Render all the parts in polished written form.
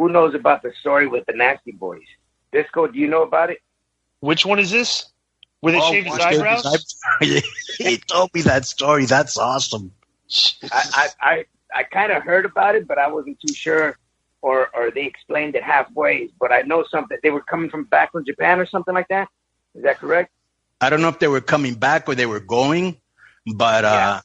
who knows about the story with the Nasty Boys? Disco, do you know about it? Which one is this? Where they shaved his eyebrows? He told me that story. That's awesome. I kind of heard about it, but I wasn't too sure, or they explained it halfway. But I know something. They were coming from back from Japan or something like that. Is that correct? I don't know if they were coming back or they were going, but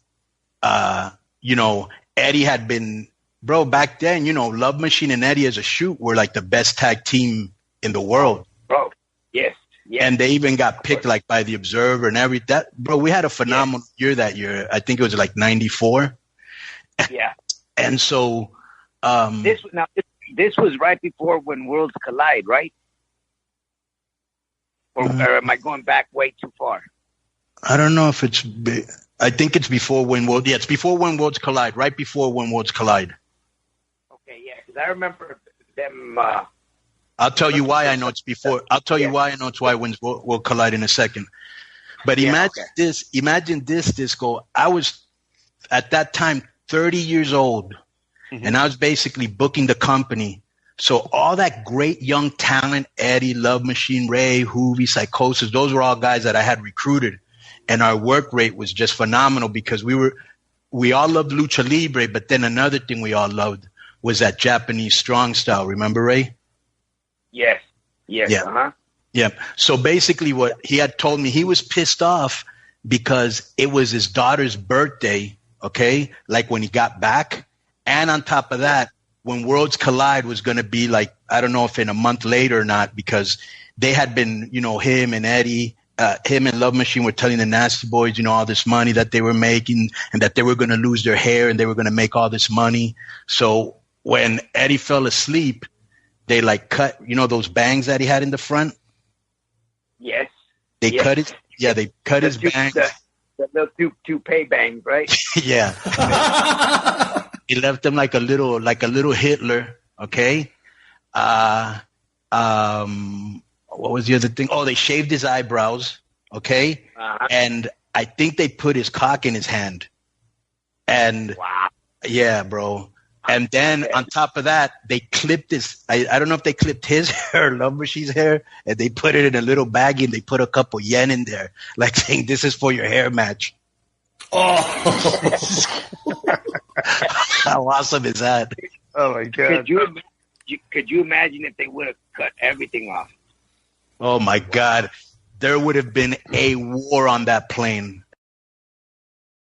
you know, Eddie had been, bro, back then, you know, Love Machine and Eddie as a shoot were like the best tag team in the world. Bro, yes. And they even got picked like by the Observer and everything. That, bro, we had a phenomenal year that year. I think it was like 94. Yeah. And so this was right before When Worlds Collide, right? Or am I going back way too far? I don't know if it's. I think it's before When Worlds. Yeah, it's before When Worlds Collide. Right before When Worlds Collide. Okay, yeah, because I remember them. I'll tell you why I know it's before. I'll tell you why I know it's why When Worlds Collide in a second. But imagine this. Imagine this, Disco. I was at that time 30 years old, and I was basically booking the company. So all that great young talent, Eddie, Love Machine, Ray, Hoovy, Psychosis, those were all guys that I had recruited. And our work rate was just phenomenal because we all loved Lucha Libre, but then another thing we all loved was that Japanese strong style. Remember, Ray? Yes. Yeah. Yeah. So basically what he had told me, he was pissed off because it was his daughter's birthday, okay, like when he got back. And on top of that, When Worlds Collide was going to be like, I don't know if in a month later or not, because they had been, you know, him and Eddie, him and Love Machine were telling the Nasty Boys, you know, all this money that they were making and that they were going to lose their hair and they were going to make all this money. So when Eddie fell asleep, they like cut, you know, those bangs that he had in the front. Yes. They cut it. Yeah, they cut his bangs. The little toupee bangs, right? Yeah. He left them like a little Hitler. Okay. What was the other thing? Oh, they shaved his eyebrows. Okay. And I think they put his cock in his hand. And wow. Yeah, bro. And then on top of that, they clipped his, I don't know if they clipped his hair or Love Machine's hair, and they put it in a little baggie and they put a couple yen in there, like saying, this is for your hair match. Oh. How awesome is that? Oh, my God. Could you imagine if they would have cut everything off? Oh, my God. There would have been a war on that plane.